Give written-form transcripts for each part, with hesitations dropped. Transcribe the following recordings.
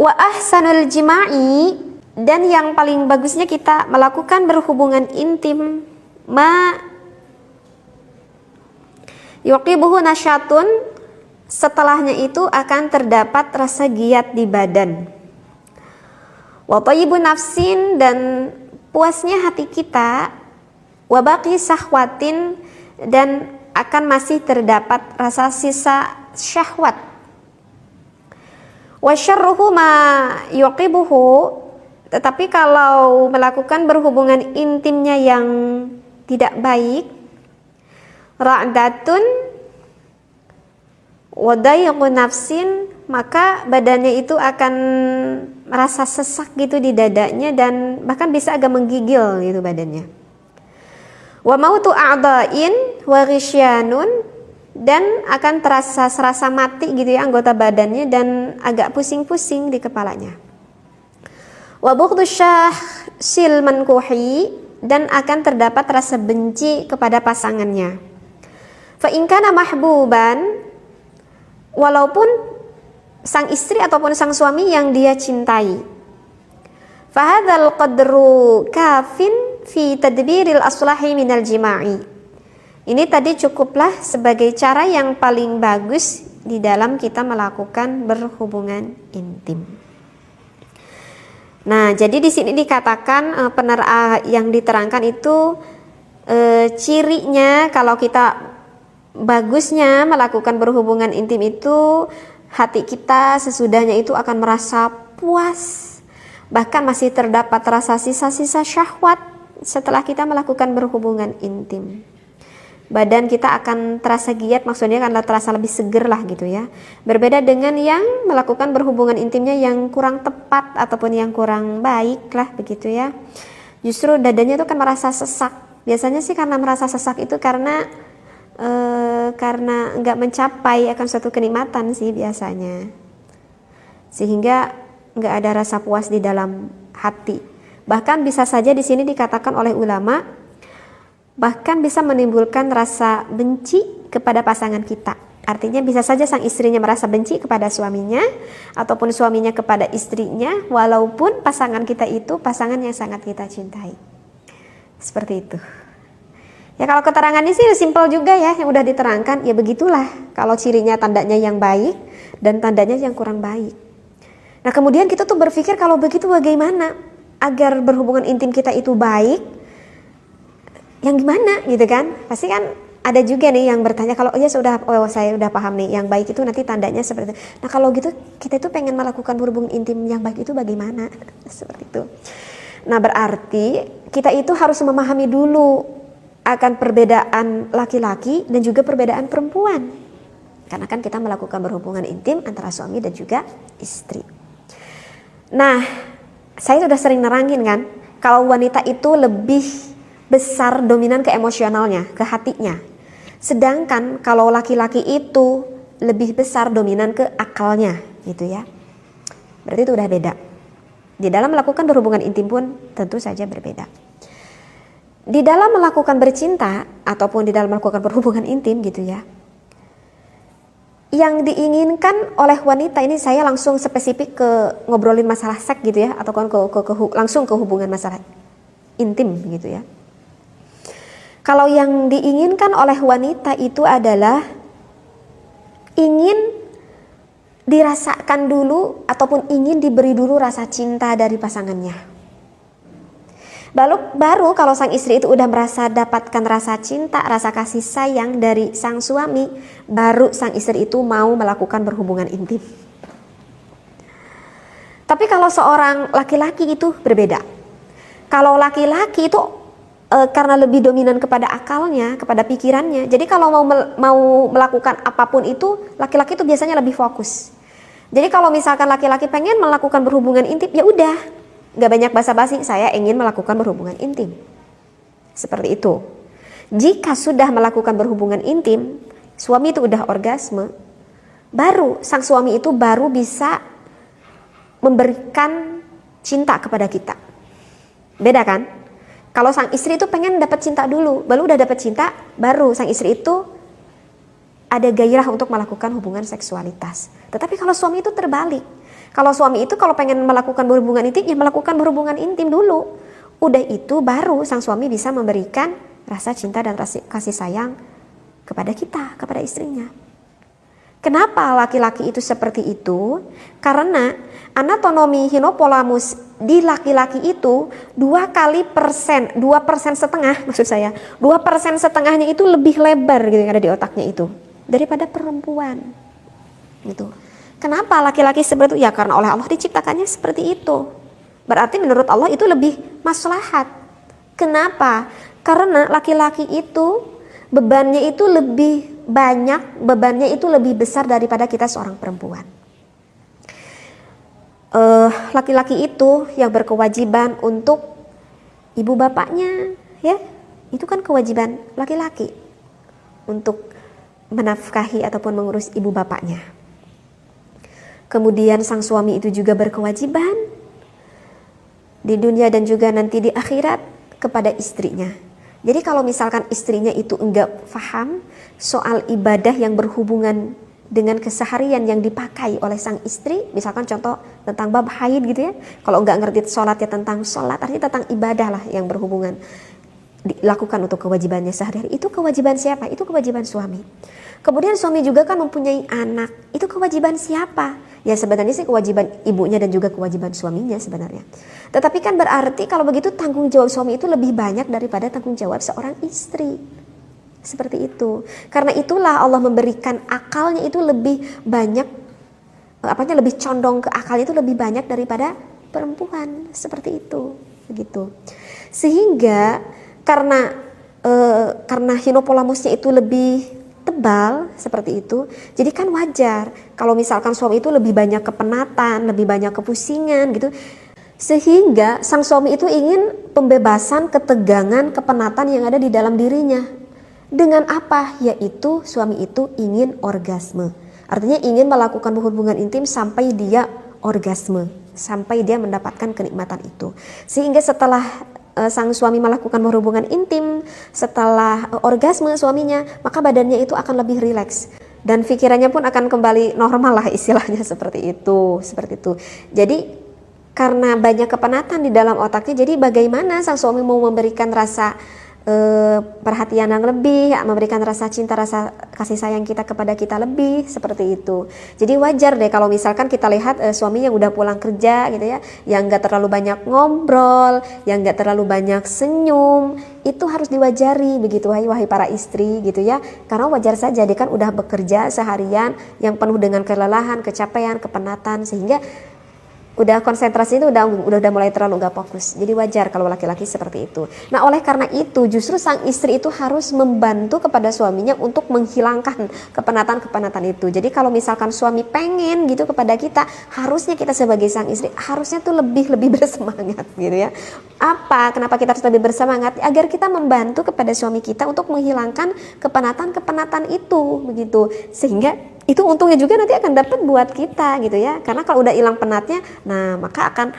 Wa ahsanul jima'i, dan yang paling bagusnya kita melakukan berhubungan intim ma yuqibuhu nasyatun, setelahnya itu akan terdapat rasa giat di badan. Wa tayyibun nafsin, dan puasnya hati kita. Wa baqi sahwatin, dan akan masih terdapat rasa sisa syahwat. Wa syarruhu ma yuqibuhu, tetapi kalau melakukan berhubungan intimnya yang tidak baik, ra'datun wa dayqu nafsin, maka badannya itu akan merasa sesak gitu di dadanya, dan bahkan bisa agak menggigil gitu badannya. Wa mautu a'dha'in wa ghishyanun, dan akan serasa mati gitu ya anggota badannya, dan agak pusing-pusing di kepalanya. Wa bughdu syahsil mankuhi, dan akan terdapat rasa benci kepada pasangannya. Fa in kana mahbuban, walaupun sang istri ataupun sang suami yang dia cintai. Fa hadzal qadru kafin fi tadbiril aslahi minal jima'i. Ini tadi cukuplah sebagai cara yang paling bagus di dalam kita melakukan berhubungan intim. Nah, jadi di sini dikatakan yang diterangkan itu cirinya kalau kita bagusnya melakukan berhubungan intim itu, hati kita sesudahnya itu akan merasa puas, bahkan masih terdapat rasa sisa-sisa syahwat setelah kita melakukan berhubungan intim. Badan kita akan terasa giat, maksudnya akan terasa lebih seger lah gitu ya. Berbeda dengan yang melakukan berhubungan intimnya yang kurang tepat ataupun yang kurang baik lah begitu ya. Justru dadanya itu kan merasa sesak. Biasanya sih karena merasa sesak itu karena nggak mencapai akan suatu kenikmatan sih biasanya, sehingga nggak ada rasa puas di dalam hati. Bahkan bisa saja di sini dikatakan oleh ulama, bahkan bisa menimbulkan rasa benci kepada pasangan kita. Artinya bisa saja sang istrinya merasa benci kepada suaminya, ataupun suaminya kepada istrinya, walaupun pasangan kita itu pasangan yang sangat kita cintai. Seperti itu. Ya, kalau keterangannya sih simpel juga ya, yang udah diterangkan. Ya begitulah kalau cirinya, tandanya yang baik dan tandanya yang kurang baik. Nah, kemudian kita tuh berpikir kalau begitu bagaimana agar berhubungan intim kita itu baik, yang gimana gitu kan? Pasti kan ada juga nih yang bertanya, kalau saya udah paham nih, yang baik itu nanti tandanya seperti itu. Nah, kalau gitu kita itu pengen melakukan hubungan intim yang baik itu bagaimana? Seperti itu. Nah, berarti kita itu harus memahami dulu akan perbedaan laki-laki dan juga perbedaan perempuan. Karena kan kita melakukan berhubungan intim antara suami dan juga istri. Nah, saya sudah sering nerangin kan, kalau wanita itu lebih besar dominan ke emosionalnya, ke hatinya. Sedangkan kalau laki-laki itu lebih besar dominan ke akalnya, gitu ya. Berarti itu udah beda. Di dalam melakukan berhubungan intim pun tentu saja berbeda. Di dalam melakukan bercinta ataupun di dalam melakukan berhubungan intim gitu ya, yang diinginkan oleh wanita ini, saya langsung spesifik ke ngobrolin masalah seks gitu ya, ataupun langsung ke hubungan masalah intim gitu ya. Kalau yang diinginkan oleh wanita itu adalah ingin dirasakan dulu ataupun ingin diberi dulu rasa cinta dari pasangannya. Baru kalau sang istri itu udah merasa dapatkan rasa cinta, rasa kasih sayang dari sang suami, baru sang istri itu mau melakukan berhubungan intim. Tapi kalau seorang laki-laki itu berbeda. Kalau laki-laki itu karena lebih dominan kepada akalnya, kepada pikirannya. Jadi kalau mau melakukan apapun itu, laki-laki itu biasanya lebih fokus. Jadi kalau misalkan laki-laki pengen melakukan berhubungan intim, ya udah, nggak banyak basa-basi, saya ingin melakukan berhubungan intim. Seperti itu. Jika sudah melakukan berhubungan intim, suami itu udah orgasme, baru sang suami itu baru bisa memberikan cinta kepada kita. Beda kan? Kalau sang istri itu pengen dapat cinta dulu, baru udah dapat cinta, baru sang istri itu ada gairah untuk melakukan hubungan seksualitas. Tetapi kalau suami itu terbalik. Kalau suami itu kalau pengen melakukan berhubungan intim, ya melakukan berhubungan intim dulu. Udah itu baru sang suami bisa memberikan rasa cinta dan kasih sayang kepada kita, kepada istrinya. Kenapa laki-laki itu seperti itu? Karena anatomi hipotalamus di laki-laki itu 2% setengah, maksud saya 2% setengahnya itu lebih lebar gitu yang ada di otaknya itu daripada perempuan gitu. Kenapa laki-laki seperti itu? Ya karena oleh Allah diciptakannya seperti itu. Berarti menurut Allah itu lebih maslahat. Kenapa? Karena laki-laki itu bebannya itu lebih banyak, bebannya itu lebih besar daripada kita seorang perempuan. Laki-laki itu yang berkewajiban untuk ibu bapaknya, ya, itu kan kewajiban laki-laki untuk menafkahi ataupun mengurus ibu bapaknya. Kemudian sang suami itu juga berkewajiban di dunia dan juga nanti di akhirat kepada istrinya. Jadi kalau misalkan istrinya itu enggak paham soal ibadah yang berhubungan dengan keseharian yang dipakai oleh sang istri, misalkan contoh tentang bab haid gitu ya, kalau enggak ngerti sholat ya tentang sholat, artinya tentang ibadah lah yang berhubungan dilakukan untuk kewajibannya sehari-hari. Itu kewajiban siapa? Itu kewajiban suami. Kemudian suami juga kan mempunyai anak, itu kewajiban siapa? Ya sebenarnya sih kewajiban ibunya dan juga kewajiban suaminya sebenarnya. Tetapi kan berarti kalau begitu tanggung jawab suami itu lebih banyak daripada tanggung jawab seorang istri. Seperti itu. Karena itulah Allah memberikan akalnya itu lebih banyak, lebih condong ke akalnya itu lebih banyak daripada perempuan. Seperti itu. Begitu. Sehingga karena hipotalamusnya itu lebih tebal seperti itu, jadi kan wajar kalau misalkan suami itu lebih banyak kepenatan, lebih banyak kepusingan gitu, sehingga sang suami itu ingin pembebasan ketegangan, kepenatan yang ada di dalam dirinya. Dengan apa? Yaitu suami itu ingin orgasme, artinya ingin melakukan hubungan intim sampai dia orgasme, sampai dia mendapatkan kenikmatan itu. Sehingga setelah sang suami melakukan hubungan intim, setelah orgasme suaminya, maka badannya itu akan lebih rileks dan pikirannya pun akan kembali normal lah istilahnya seperti itu. Jadi karena banyak kepenatan di dalam otaknya, jadi bagaimana sang suami mau memberikan rasa perhatian yang lebih, memberikan rasa cinta, rasa kasih sayang kita kepada kita lebih, seperti itu. Jadi wajar deh kalau misalkan kita lihat suami yang udah pulang kerja gitu ya, yang gak terlalu banyak ngobrol, yang gak terlalu banyak senyum, itu harus diwajari begitu wahai para istri gitu ya. Karena wajar saja dia kan udah bekerja seharian yang penuh dengan kelelahan, kecapean, kepenatan, sehingga udah konsentrasi itu udah mulai terlalu gak fokus. Jadi wajar kalau laki-laki seperti itu. Nah oleh karena itu justru sang istri itu harus membantu kepada suaminya untuk menghilangkan kepenatan-kepenatan itu. Jadi kalau misalkan suami pengen gitu kepada kita, harusnya kita sebagai sang istri harusnya tuh lebih bersemangat gitu ya. Kenapa kita harus lebih bersemangat? Agar kita membantu kepada suami kita untuk menghilangkan kepenatan-kepenatan itu begitu. Sehingga itu untungnya juga nanti akan dapat buat kita gitu ya, karena kalau udah hilang penatnya, nah maka akan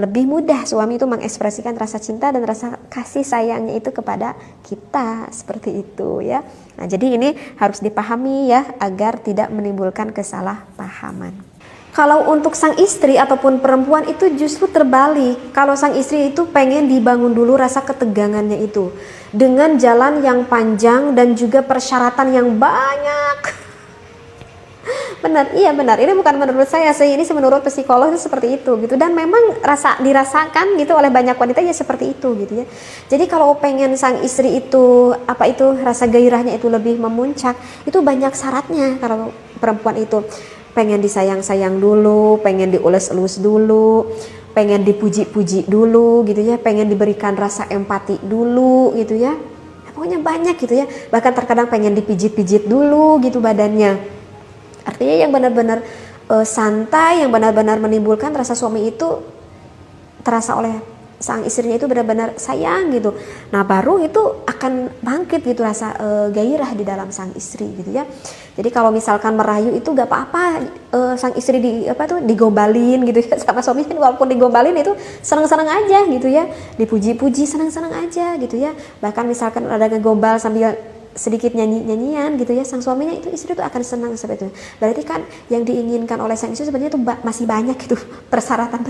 lebih mudah suami itu mengekspresikan rasa cinta dan rasa kasih sayangnya itu kepada kita, seperti itu ya. Nah jadi ini harus dipahami ya agar tidak menimbulkan kesalahpahaman. Kalau untuk sang istri ataupun perempuan itu justru terbalik. Kalau sang istri itu pengen dibangun dulu rasa ketegangannya itu dengan jalan yang panjang dan juga persyaratan yang banyak. Benar, iya benar. Ini bukan menurut saya sih, ini menurut psikolog itu seperti itu gitu. Dan memang dirasakan gitu oleh banyak wanita ya seperti itu gitu ya. Jadi kalau pengen sang istri itu rasa gairahnya itu lebih memuncak, itu banyak syaratnya. Kalau perempuan itu pengen disayang-sayang dulu, pengen diulus-ulus dulu, pengen dipuji-puji dulu gitu ya, pengen diberikan rasa empati dulu gitu ya. Pokoknya banyak gitu ya. Bahkan terkadang pengen dipijit-pijit dulu gitu badannya. Artinya yang benar-benar santai, yang benar-benar menimbulkan rasa suami itu terasa oleh sang istrinya itu benar-benar sayang gitu. Nah baru itu akan bangkit gitu rasa gairah di dalam sang istri gitu ya. Jadi kalau misalkan merayu itu gak apa-apa, sang istri digombalin gitu ya sama suaminya, walaupun digombalin itu senang-senang aja gitu ya, dipuji-puji senang-senang aja gitu ya. Bahkan misalkan ada ngegombal sambil sedikit nyanyian gitu ya, sang suaminya itu, istri itu akan senang seperti itu. Berarti kan yang diinginkan oleh sang istri sebenarnya itu masih banyak gitu persyaratan